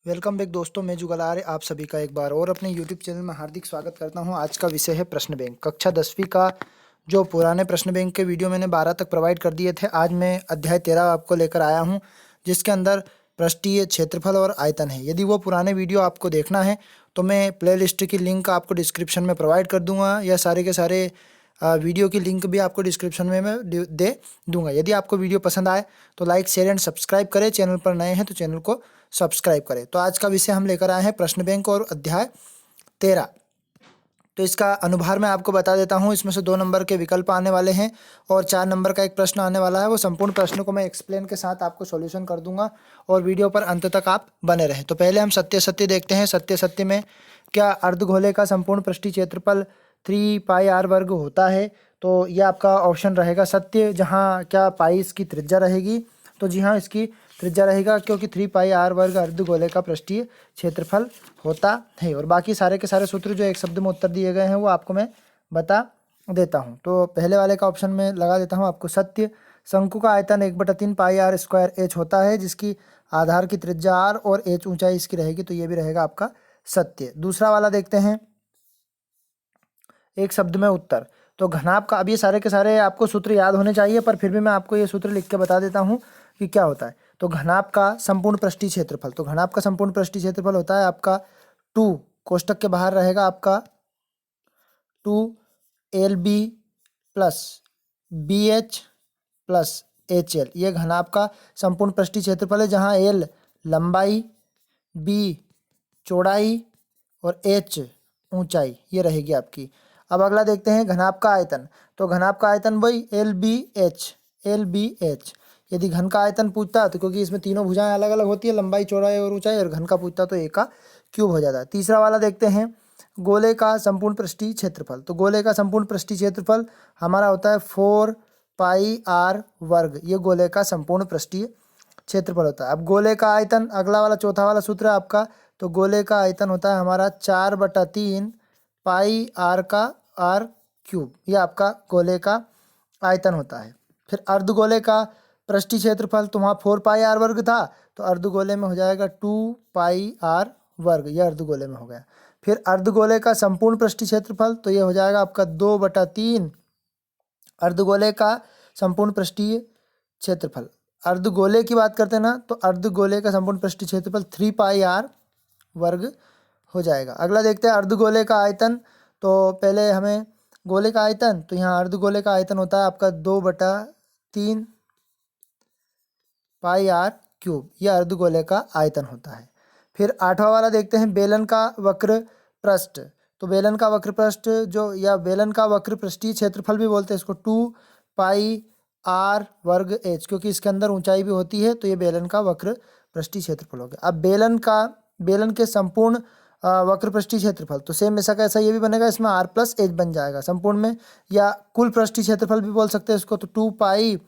Welcome back दोस्तों, मैं जुगलार आप सभी का एक बार और अपने यूट्यूब चैनल में हार्दिक स्वागत करता हूं। आज का विषय है प्रश्न बैंक। कक्षा 10वीं का जो पुराने प्रश्न बैंक के वीडियो मैंने 12 तक प्रोवाइड कर दिए थे, आज मैं अध्याय 13 आपको लेकर आया हूं, जिसके अंदर पृष्ठीय क्षेत्रफल और आयतन है। यदि वो पुराने वीडियो आपको देखना है तो मैं प्ले लिस्ट की लिंक आपको डिस्क्रिप्शन में प्रोवाइड कर दूंगा, या सारे के सारे वीडियो की लिंक भी आपको डिस्क्रिप्शन में मैं दे दूंगा। यदि आपको वीडियो पसंद आए तो लाइक शेयर एंड सब्सक्राइब करें। चैनल पर नए हैं तो चैनल को सब्सक्राइब करें। तो आज का विषय हम लेकर आए हैं प्रश्न बैंक और अध्याय 13। तो इसका अनुभार मैं आपको बता देता हूँ। इसमें से 2 नंबर के विकल्प आने वाले हैं और 4 नंबर का एक प्रश्न आने वाला है। वो संपूर्ण प्रश्न को मैं एक्सप्लेन के साथ आपको सॉल्यूशन कर दूंगा और वीडियो पर अंत तक आप बने रहें। तो पहले हम सत्य सत्य देखते हैं। सत्य सत्य में क्या अर्धगोले का संपूर्ण पृष्ठीय क्षेत्रफल 3 पाई आर वर्ग होता है? तो ये आपका ऑप्शन रहेगा सत्य। जहाँ क्या पाई इसकी त्रिज्या रहेगी? तो जी हाँ, इसकी त्रिज्या रहेगा, क्योंकि 3 पाई आर वर्ग अर्धगोले का पृष्ठीय क्षेत्रफल होता है। और बाकी सारे के सारे सूत्र जो एक शब्द में उत्तर दिए गए हैं वो आपको मैं बता देता हूँ। तो पहले वाले का ऑप्शन में लगा देता हूँ आपको सत्य। शंकु का आयतन 1/3 पाई आर स्क्वायर एच होता है, जिसकी आधार की त्रिज्या आर और एच ऊंचाई इसकी रहेगी, तो ये भी रहेगा आपका सत्य। दूसरा वाला देखते हैं, एक शब्द में उत्तर। तो घनाभ का, अब ये सारे के सारे आपको सूत्र याद होने चाहिए, पर फिर भी मैं आपको ये सूत्र लिख के बता देता हूँ कि क्या होता है। तो घनाभ का संपूर्ण पृष्ठीय क्षेत्रफल, तो घनाभ का संपूर्ण पृष्ठीय क्षेत्रफल होता है आपका 2, कोष्टक के बाहर रहेगा आपका 2 LB plus BH plus HL। ये घनाभ का संपूर्ण पृष्ठीय क्षेत्रफल है, जहाँ L लंबाई, B चौड़ाई और H ऊंचाई ये रहेगी आपकी। अब अगला देखते हैं घनाभ का आयतन। तो घनाभ का आयतन वही LBH। यदि घन का आयतन पूछता है तो, क्योंकि इसमें तीनों भुजाएं अलग अलग होती है, लंबाई चौड़ाई और ऊंचाई, और घन का पूछता तो A का क्यूब हो जाता है। तीसरा वाला देखते हैं, गोले का संपूर्ण पृष्ठीय क्षेत्रफल। तो गोले का संपूर्ण पृष्ठीय क्षेत्रफल हमारा होता है 4 पाई आर वर्ग। ये गोले का संपूर्ण पृष्ठीय क्षेत्रफल होता है। अब गोले का आयतन, अगला वाला चौथा वाला सूत्र है आपका। तो गोले का आयतन होता है हमारा 4/3 पाई आर का आर क्यूब। ये आपका गोले का आयतन होता है। फिर अर्धगोले का पृष्ठीय क्षेत्रफल, तो वहाँ 4 पाई आर वर्ग था, तो अर्धगोले में हो जाएगा 2 पाई आर वर्ग। यह अर्धगोले में हो गया। फिर अर्धगोले का संपूर्ण पृष्ठीय क्षेत्रफल, तो ये हो जाएगा आपका 2/3 अर्धगोले का संपूर्ण पृष्ठीय क्षेत्रफल। अर्धगोले की बात करते हैं ना, तो अर्धगोले का संपूर्ण पृष्ठीय क्षेत्रफल 3 पाई आर वर्ग हो जाएगा। अगला देखते हैं अर्धगोले का आयतन। तो पहले हमें गोले का आयतन, तो यहाँ अर्धगोले का आयतन होता है आपका 2/3 पाई आर क्यूब। यह अर्धगोले का आयतन होता है। फिर 8वां वाला देखते हैं, बेलन का वक्र पृष्ठ। तो बेलन का वक्र पृष्ठ जो, या बेलन का वक्र पृष्ठीय क्षेत्रफल भी बोलते हैं इसको, 2 पाई आर वर्ग एच, क्योंकि इसके अंदर ऊंचाई भी होती है, तो ये बेलन का वक्र पृष्ठीय क्षेत्रफल हो गया। अब बेलन के संपूर्ण वक्र पृष्ठीय क्षेत्रफल, तो सेम ऐसा कैसा ये भी बनेगा, इसमें आर प्लस एच बन जाएगा संपूर्ण में, या कुल पृष्ठीय क्षेत्रफल भी बोल सकते हैं इसको। तो 2 पाई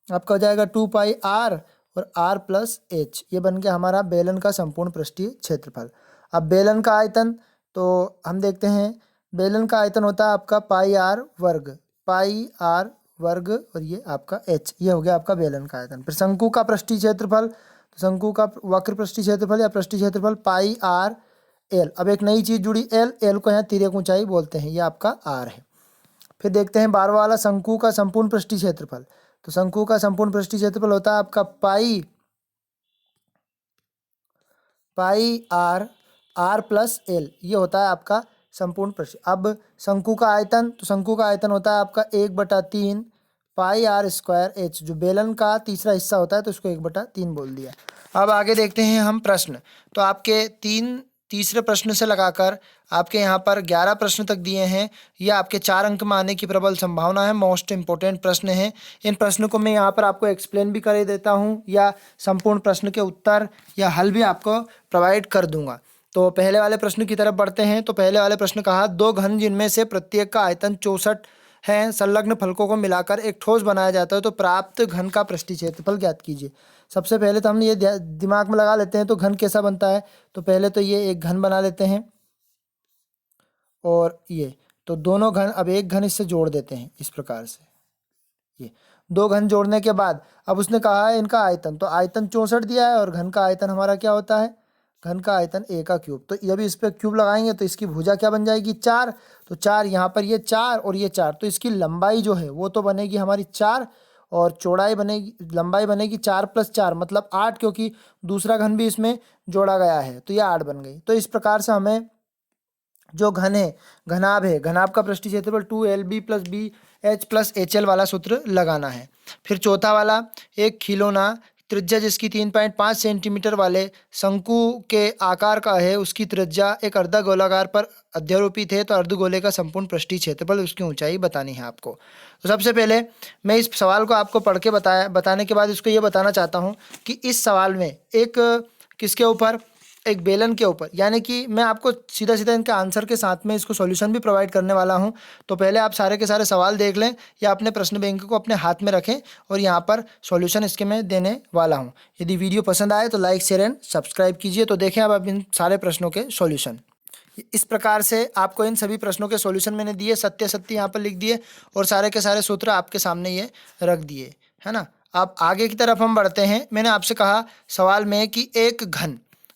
आपका हो जाएगा 2 पाई आर और आर प्लस एच। ये बन गया हमारा बेलन का संपूर्ण पृष्ठीय क्षेत्रफल। अब बेलन का आयतन, तो हम देखते हैं, बेलन का आयतन होता है आपका पाई आर वर्ग और ये आपका एच। ये हो गया आपका बेलन का आयतन। फिर शंकु का पृष्ठीय क्षेत्रफल, तो शंकु का वक्र पृष्ठीय क्षेत्रफल या पृष्ठीय क्षेत्रफल पाई आर एल। अब एक नई चीज जुड़ी, एल को यहाँ तिर्यक ऊंचाई बोलते हैं, ये आपका आर है। फिर देखते हैं 12वां वाला, शंकु का संपूर्ण पृष्ठीय क्षेत्रफल। तो शंकु का संपूर्ण पृष्ठीय क्षेत्रफल होता है आपका पाई आर प्लस एल। ये होता है आपका संपूर्ण पृष्ठ। अब शंकु का आयतन, तो शंकु का आयतन होता है आपका 1/3 पाई आर स्क्वायर एच। जो बेलन का तीसरा हिस्सा होता है, तो इसको 1/3 बोल दिया। अब आगे देखते हैं हम प्रश्न। तो आपके तीसरे प्रश्न से लगाकर आपके यहाँ पर 11 प्रश्न तक दिए हैं। यह आपके 4 अंक में आने की प्रबल संभावना है। मोस्ट इंपॉर्टेंट प्रश्न हैं। इन प्रश्नों को मैं यहाँ पर आपको एक्सप्लेन भी कर देता हूँ, या संपूर्ण प्रश्न के उत्तर या हल भी आपको प्रोवाइड कर दूंगा। तो पहले वाले प्रश्न की तरफ बढ़ते हैं। तो पहले वाले प्रश्न कहा, 2 घन जिनमें से प्रत्येक का आयतन 64 है, संलग्न फलकों को मिलाकर एक ठोस बनाया जाता है, तो प्राप्त घन का पृष्ठीय क्षेत्रफल ज्ञात कीजिए। सबसे पहले तो हम ये दिमाग में लगा लेते हैं, तो घन कैसा बनता है। तो पहले तो ये एक घन बना लेते हैं, और ये तो दोनों घन, अब एक घन इससे जोड़ देते हैं इस प्रकार से। ये 2 घन जोड़ने के बाद अब उसने कहा है इनका आयतन, तो आयतन 64 दिया है और घन का आयतन हमारा क्या होता है, घन का आयतन a का क्यूब। तो जब इस पे क्यूब लगाएंगे तो इसकी भुजा क्या बन जाएगी 4। तो 4 यहाँ पर ये 4 और ये 4, तो इसकी लंबाई जो है वो तो बनेगी हमारी 4 और चौड़ाई बनेगी, लंबाई बनेगी 4 + 4 मतलब 8, क्योंकि दूसरा घन भी इसमें जोड़ा गया है तो ये 8 बन गई। तो इस प्रकार से हमें जो घन है, घनाभ है, घनाभ का पृष्ठीय क्षेत्रफल 2LB + BH + HL वाला सूत्र लगाना है। फिर चौथा वाला, एक खिलौना त्रिज्या जिसकी 3.5 सेंटीमीटर वाले शंकु के आकार का है, उसकी त्रिज्या एक अर्ध गोलाकार पर अध्यारोपित है, तो अर्धगोले का संपूर्ण पृष्ठीय क्षेत्रफल उसकी ऊंचाई बतानी है आपको। तो सबसे पहले मैं इस सवाल को आपको पढ़ के बताने के बाद इसको ये बताना चाहता हूँ कि इस सवाल में एक किसके ऊपर, एक बेलन के ऊपर, यानी कि मैं आपको सीधा सीधा इनके आंसर के साथ में इसको सॉल्यूशन भी प्रोवाइड करने वाला हूं। तो पहले आप सारे के सारे सवाल देख लें या अपने प्रश्न बैंक को अपने हाथ में रखें और यहाँ पर सॉल्यूशन इसके मैं देने वाला हूं। यदि वीडियो पसंद आए तो लाइक, शेयर एंड सब्सक्राइब कीजिए। तो देखें अब इन सारे प्रश्नों के सॉल्यूशन। इस प्रकार से आपको इन सभी प्रश्नों के सॉल्यूशन मैंने दिए, सत्य सत्य यहाँ पर लिख दिए और सारे के सारे सूत्र आपके सामने ये रख दिए, है ना। अब आगे की तरफ हम बढ़ते हैं। मैंने आपसे कहा सवाल में कि एक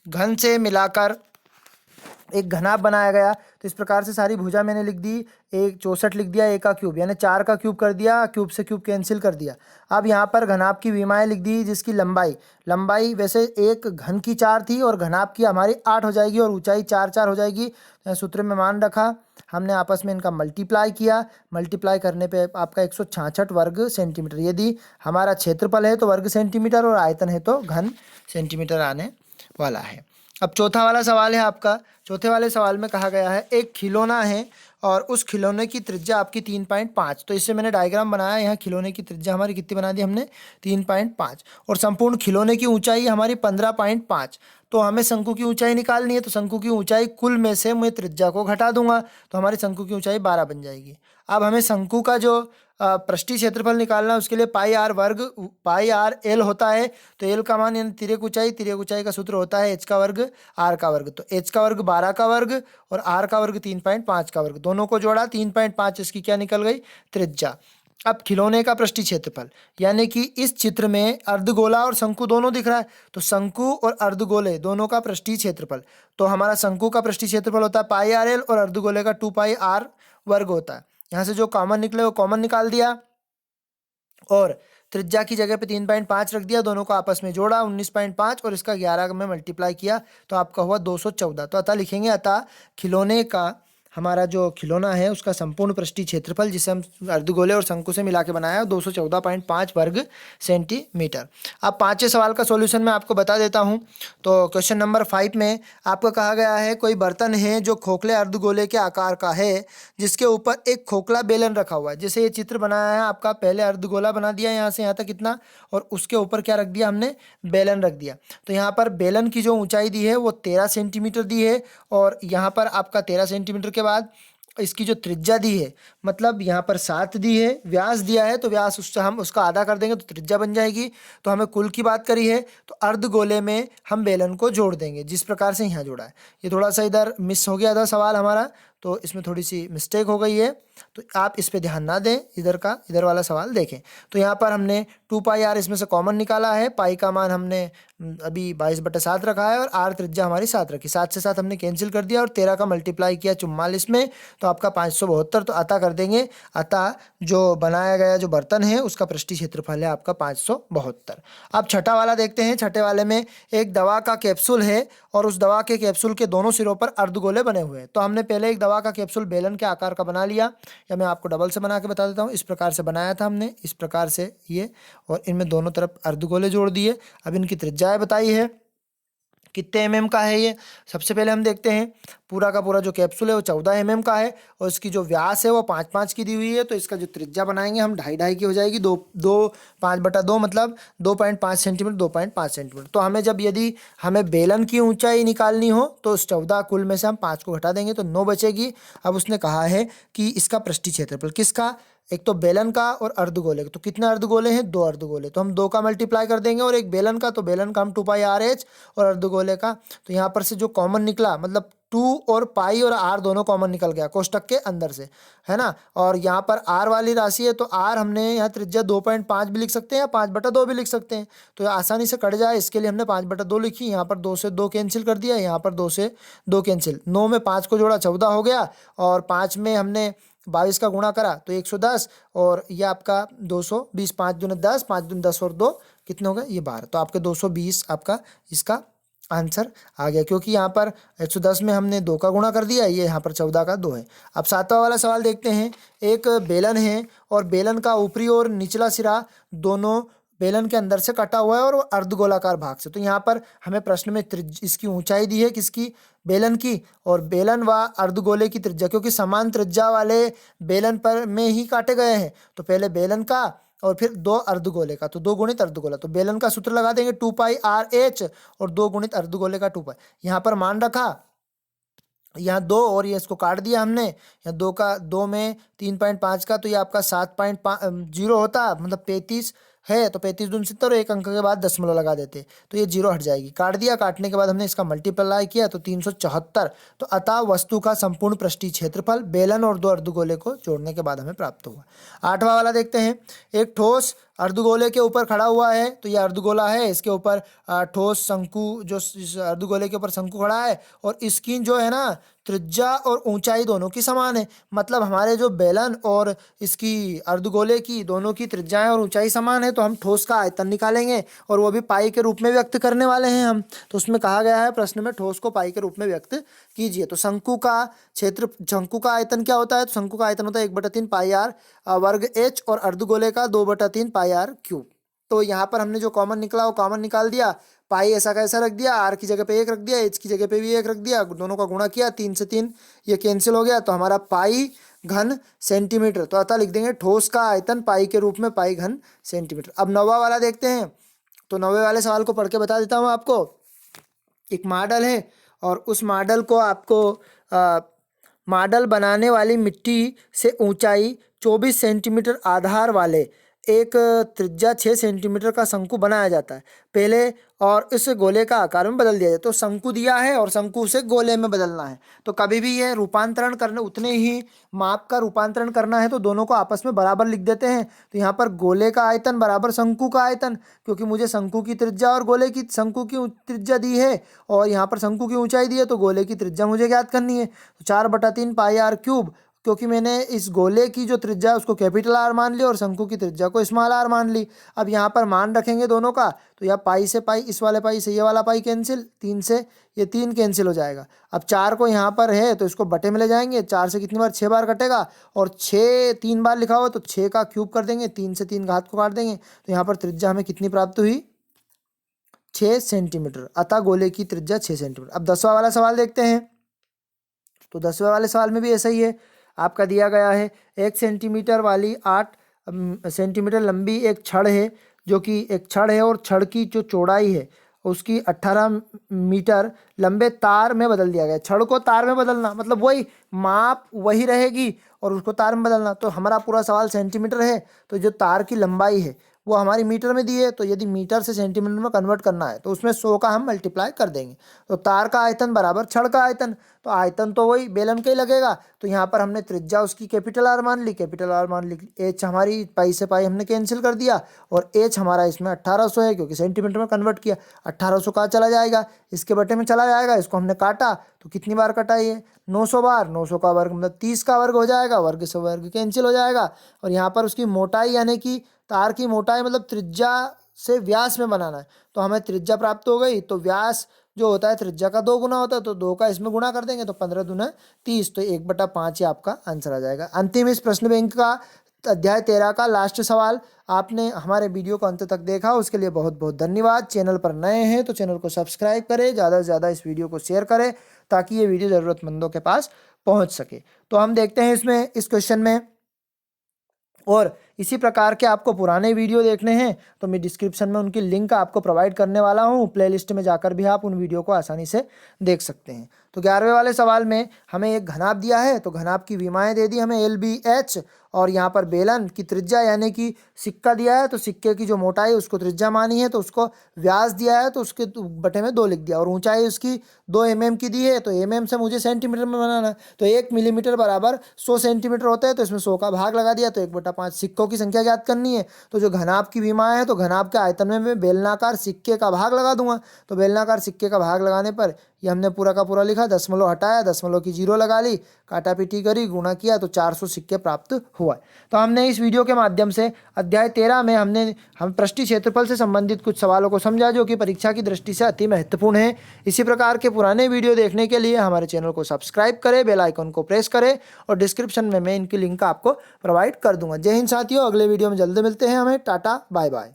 घन से मिलाकर एक घनाभ बनाया गया, तो इस प्रकार से सारी भुजा मैंने लिख दी। एक 64 लिख दिया, a का क्यूब यानी 4 का क्यूब कर दिया, क्यूब से क्यूब कैंसिल कर दिया। अब यहाँ पर घनाभ की विमाएँ लिख दी, जिसकी लंबाई वैसे एक घन की 4 थी और घनाभ की हमारी 8 हो जाएगी और ऊंचाई 4 4 हो जाएगी। सूत्र में मान रखा, हमने आपस में इनका मल्टीप्लाई किया, मल्टीप्लाई करने पे आपका 166 वर्ग सेंटीमीटर। यदि हमारा क्षेत्रफल है तो वर्ग सेंटीमीटर और आयतन है तो घन सेंटीमीटर आने वाला है। अब चौथा वाला सवाल है आपका। चौथे वाले सवाल में कहा गया है एक खिलौना है और उस खिलौने की त्रिज्या आपकी 3.5। तो इससे मैंने डायग्राम बनाया, यहाँ खिलौने की त्रिज्या हमारी कितनी बना दी हमने 3.5 और संपूर्ण खिलौने की ऊंचाई हमारी 15.5। तो हमें शंकु की ऊंचाई निकालनी है, तो शंकु की ऊंचाई कुल में से मैं त्रिज्या को घटा दूंगा तो हमारी शंकु की ऊंचाई 12 बन जाएगी। अब हमें शंकु का जो पृष्ठीय क्षेत्रफल निकालना है उसके लिए πr होता है। तो एल का मान यानी तिर्यक ऊंचाई का सूत्र होता है h का वर्ग r का वर्ग। तो h का वर्ग 12 का वर्ग और r का वर्ग 3.5 का वर्ग, दोनों को जोड़ा 3.5, इसकी क्या निकल गई त्रिज्या। अब खिलौने का पृष्ठीय क्षेत्रफल, यानी कि इस चित्र में अर्धगोला और शंकु दोनों दिख रहा है, तो शंकु और अर्धगोले दोनों का पृष्ठीय क्षेत्रफल, तो हमारा शंकु का पृष्ठीय क्षेत्रफल होता है πrl और अर्धगोले का 2πr वर्ग होता है। यहाँ से जो कॉमन निकले वो कॉमन निकाल दिया और त्रिज्या की जगह पे 3.5 रख दिया, दोनों को आपस में जोड़ा 19.5 और इसका 11 में मल्टीप्लाई किया तो आपका हुआ 214। तो अतः लिखेंगे, अतः खिलौने का हमारा जो खिलौना है उसका संपूर्ण पृष्ठीय क्षेत्रफल जिसे हम अर्धगोले और शंकु से मिला के बनाया 214.5 वर्ग सेंटीमीटर। अब पांचवें सवाल का सॉल्यूशन मैं आपको बता देता हूं। तो क्वेश्चन नंबर 5 में आपको कहा गया है कोई बर्तन है जो खोखले अर्धगोले के आकार का है, जिसके ऊपर एक खोखला बेलन रखा हुआ है। जैसे ये चित्र बनाया है आपका, पहले अर्धगोला बना दिया यहाँ से यहाँ तक इतना और उसके ऊपर क्या रख दिया हमने, बेलन रख दिया। तो यहाँ पर बेलन की जो ऊंचाई दी है वो 13 सेंटीमीटर दी है और यहाँ पर आपका 13 सेंटीमीटर के बाद इसकी जो त्रिज्या दी है, मतलब यहाँ पर 7 दी है, व्यास दिया है तो व्यास उससे हम उसका आधा कर देंगे तो त्रिज्या बन जाएगी। तो हमें कुल की बात करी है तो अर्धगोले में हम बेलन को जोड़ देंगे जिस प्रकार से यहाँ जोड़ा है। ये थोड़ा सा इधर मिस हो गया था सवाल हमारा, तो इसमें थोड़ी सी मिस्टेक हो गई है, तो आप इस पे ध्यान ना दें, इधर वाला सवाल देखें। तो यहाँ पर हमने 2πr इसमें से कॉमन निकाला है, पाई का मान हमने अभी 22/7 रखा है और r त्रिज्या हमारी 7 रखी, 7 से 7 हमने कैंसिल कर दिया और 13 का मल्टीप्लाई किया 44 में तो आपका 572। तो अतः कर देंगे, अतः जो बनाया गया जो बर्तन है उसका पृष्ठीय क्षेत्रफल है आपका 572। अब छठा वाला देखते हैं। छठे वाले में एक दवा का कैप्सूल है और उस दवा के कैप्सूल के दोनों सिरों पर अर्धगोले बने हुए हैं। तो हमने पहले एक दवा का कैप्सूल बेलन के आकार का बना लिया, या मैं आपको डबल से बना के बता देता हूँ। इस प्रकार से बनाया था हमने, इस प्रकार से ये, और इनमें दोनों तरफ अर्धगोले जोड़ दिए। अब इनकी त्रिज्याएं बताई है, कितने mm का है ये। सबसे पहले हम देखते हैं पूरा का पूरा जो कैप्सूल है वो 14 mm का है और इसकी जो व्यास है वो 5-5 की दी हुई है। तो इसका जो त्रिज्या बनाएंगे हम 2.5 की हो जाएगी, 5/2 मतलब 2.5 सेंटीमीटर, 2.5 सेंटीमीटर। तो हमें यदि हमें बेलन की ऊंचाई निकालनी हो तो उस 14 कुल में से हम 5 को घटा देंगे तो 9 बचेगी। अब उसने कहा है कि इसका पृष्ठीय क्षेत्रफल किसका, एक तो बेलन का और अर्धगोले का। तो कितने अर्धगोले हैं, 2 अर्धगोले, तो हम 2 का मल्टीप्लाई कर देंगे और एक बेलन का, तो बेलन का हम 2πrh और अर्धगोले का, तो यहाँ पर से जो कॉमन निकला मतलब 2 और पाई और आर दोनों कॉमन निकल गया कोष्टक के अंदर से, है ना। और यहाँ पर आर वाली राशि है तो आर हमने यहाँ त्रिज्या 2.5 भी लिख सकते हैं या 5/2 भी लिख सकते हैं, तो ये आसानी से कट जाए इसके लिए हमने 5/2 लिखी। यहाँ पर 2 से 2 कैंसिल कर दिया, यहाँ पर 2 से 2 कैंसिल, 9 में 5 को जोड़ा 14 हो गया, और 5 में हमने 22 का गुणा करा तो 110, और ये आपका 220, 5 दूनी 10, 5 दूनी 10 और 2 कितने हो गए, ये 12, तो आपके 220 आपका इसका आंसर आ गया, क्योंकि यहाँ पर 110 में हमने 2 का गुणा कर दिया, ये यहाँ पर 14 का 2 है। अब 7वां वाला सवाल देखते हैं। एक बेलन है और बेलन का ऊपरी और निचला सिरा दोनों बेलन के अंदर से कटा हुआ है और वो अर्धगोलाकार भाग से, तो यहाँ पर हमें प्रश्न में इसकी ऊंचाई दी है किसकी, बेलन की, और बेलन व अर्धगोले की त्रिज्या, क्योंकि समान त्रिज्या वाले बेलन पर में ही काटे गए हैं, तो पहले बेलन का और फिर 2 अर्धगोले का, तो 2 गुणित अर्धगोला, तो बेलन का सूत्र लगा देंगे 2πr(h) और 2 गुणित अर्धगोले का 2π, यहाँ पर मान रखा, यहाँ 2 और ये इसको काट दिया हमने, यहाँ 2 में 3.5 का, तो ये आपका 7.0 होता, मतलब 35 है, तो 35 दूनी 70 और एक अंक के बाद दशमलव लगा देते, तो ये 0 हट जाएगी, काट दिया, काटने के बाद हमने इसका मल्टीप्लाई किया तो 374, तो अतः वस्तु का संपूर्ण पृष्ठीय क्षेत्रफल बेलन और 2 अर्धगोले को जोड़ने के बाद हमें प्राप्त हुआ। 8वां वाला देखते हैं। एक ठोस अर्धगोले के ऊपर खड़ा हुआ है, तो ये अर्धगोला है, इसके ऊपर ठोस शंकु, जो इस अर्धगोले के ऊपर शंकु खड़ा है, और इसकी जो है ना त्रिज्या और ऊंचाई दोनों की समान है, मतलब हमारे जो बेलन और इसकी अर्धगोले की दोनों की त्रिज्याएं और ऊंचाई समान है, तो हम ठोस का आयतन निकालेंगे और वो भी पाई के रूप में व्यक्त करने वाले हैं हम, तो उसमें कहा गया है प्रश्न में ठोस को पाई के रूप में व्यक्त कीजिए। तो शंकु का क्षेत्र, शंकु का आयतन क्या होता है, तो शंकु का आयतन होता है 1/3 पाई आर वर्ग h और अर्धगोले का 2/3 पाई आर क्यूब। तो यहाँ पर हमने जो कॉमन निकला वो कॉमन निकाल दिया, पाई ऐसा कैसा रख दिया, आर की जगह पे 1 रख दिया, एच की जगह पे भी 1 रख दिया, दोनों का गुणा किया, 3 से 3 ये कैंसिल हो गया, तो हमारा पाई घन सेंटीमीटर, तो अतः लिख देंगे ठोस का आयतन पाई के रूप में पाई घन सेंटीमीटर। अब 9वां वाला देखते हैं, तो 9वें वाले सवाल को पढ़ के बता देता हूँ आपको। एक मॉडल है और उस मॉडल को आपको मॉडल बनाने वाली मिट्टी से ऊंचाई 24 सेंटीमीटर आधार वाले एक त्रिज्या 6 सेंटीमीटर का शंकु बनाया जाता है पहले, और इस गोले का आकार में बदल दिया जाए, तो शंकु दिया है और शंकु से गोले में बदलना है, तो कभी भी ये रूपांतरण करने, उतने ही माप का रूपांतरण करना है तो दोनों को आपस में बराबर लिख देते हैं। तो यहाँ पर गोले का आयतन बराबर शंकु का आयतन, क्योंकि मुझे शंकु की त्रिज्या और गोले की शंकु की त्रिज्या दी है और यहाँ पर शंकु की ऊंचाई दी है, तो गोले की त्रिज्या मुझे ज्ञात करनी है, तो 4/3 पाई आर क्यूब, क्योंकि मैंने इस गोले की जो त्रिज्या है उसको कैपिटल आर मान ली और शंकु की त्रिज्या को स्मॉल आर मान ली। अब यहाँ पर मान रखेंगे दोनों का, तो यह पाई से पाई, इस वाले पाई से ये वाला पाई कैंसिल, 3 से ये 3 कैंसिल हो जाएगा। अब 4 को यहाँ पर है तो इसको बटे में ले जाएंगे, 4 से कितनी बार 6 बार कटेगा, और 6 3 बार लिखा हुआ तो 6 का क्यूब कर देंगे, 3 से 3 घात को काट देंगे, तो यहाँ पर त्रिज्या हमें कितनी प्राप्त हुई, 6 सेंटीमीटर, अतः गोले की त्रिज्या 6 सेंटीमीटर। अब 10वां वाला सवाल देखते हैं। तो 10वें वाले सवाल में भी ऐसा ही है, आपका दिया गया है 1 सेंटीमीटर वाली 8 सेंटीमीटर लंबी एक छड़ है, जो कि एक छड़ है और छड़ की जो चौड़ाई है उसकी 18 मीटर लंबे तार में बदल दिया गया। छड़ को तार में बदलना मतलब वही माप वही रहेगी और उसको तार में बदलना, तो हमारा पूरा सवाल सेंटीमीटर है, तो जो तार की लंबाई है वो हमारी मीटर में दी है, तो यदि मीटर से सेंटीमीटर में कन्वर्ट करना है तो उसमें 100 का हम मल्टीप्लाई कर देंगे, तो तार का आयतन बराबर छड़ का आयतन, तो आयतन तो वही बेलन का ही लगेगा, तो यहाँ पर हमने त्रिज्या उसकी कैपिटल आर मान ली, कैपिटल आर मान ली, एच हमारी पाई से पाई हमने कैंसिल कर दिया, और एच हमारा इसमें 1800 है क्योंकि सेंटीमीटर में कन्वर्ट किया, 1800 कहाँ चला जाएगा, इसके बटे में चला जाएगा, इसको हमने काटा तो कितनी बार कटा ये 900 बार, 900 का वर्ग मतलब 30 का वर्ग हो जाएगा, वर्ग से वर्ग कैंसिल हो जाएगा, और यहाँ पर उसकी मोटाई यानी कि तार की मोटाई मतलब त्रिज्या से व्यास में बनाना है, तो हमें त्रिज्या प्राप्त हो गई, तो व्यास जो होता है त्रिज्या का 2 गुना होता है, तो 2 का इसमें गुणा कर देंगे तो 15 दूना 30, तो 1/5 ही आपका आंसर आ जाएगा। अंतिम इस प्रश्न बैंक का अध्याय 13 का लास्ट सवाल आपने हमारे वीडियो को अंत तक देखा, उसके लिए बहुत बहुत धन्यवाद। चैनल पर नए हैं तो चैनल को सब्सक्राइब करें, ज़्यादा से ज़्यादा इस वीडियो को शेयर करें ताकि ये वीडियो ज़रूरतमंदों के पास पहुंच सके। तो हम देखते हैं इसमें इस क्वेश्चन में, और इसी प्रकार के आपको पुराने वीडियो देखने हैं तो मैं डिस्क्रिप्शन में उनकी लिंक आपको प्रोवाइड करने वाला हूँ। प्लेलिस्ट में जाकर भी आप उन वीडियो को आसानी से देख सकते हैं। तो 11वें वाले सवाल में हमें एक घनाभ दिया है, तो घनाभ की विमाएँ दे दी हमें LBH, और यहाँ पर बेलन की त्रिज्या यानी कि सिक्का दिया है तो सिक्के की जो मोटाई उसको त्रिज्या मानी है, तो उसको व्यास दिया है तो उसके बटे में 2 लिख दिया, और ऊंचाई उसकी 2 mm की दी है, तो mm से मुझे सेंटीमीटर में बनाना है, तो 1 मिलीमीटर बराबर 100 सेंटीमीटर होता है, तो इसमें 100 का भाग लगा दिया, तो 1/5 सिक्कों की संख्या ज्ञात करनी है। तो जो घनाभ की विमाएँ है तो घनाभ के आयतन में मैं बेलनाकार सिक्के का भाग लगा दूंगा, तो बेलनाकार सिक्के का भाग लगाने पर ये हमने पूरा का पूरा लिखा, दशमलव हटाया, दशमलव की 0 लगा ली, काटा पीटी करी, गुणा किया तो 400 सिक्के प्राप्त हुआ। तो हमने इस वीडियो के माध्यम से अध्याय 13 में हम पृष्ठीय क्षेत्रफल से संबंधित कुछ सवालों को समझा जो कि परीक्षा की दृष्टि से अति महत्वपूर्ण है। इसी प्रकार के पुराने वीडियो देखने के लिए हमारे चैनल को सब्सक्राइब करें, बेल आइकन को प्रेस करें, और डिस्क्रिप्शन में मैं इनकी लिंक आपको प्रोवाइड कर दूंगा। जय हिंद साथियों, अगले वीडियो में जल्दी मिलते हैं। हमें टाटा बाय बाय।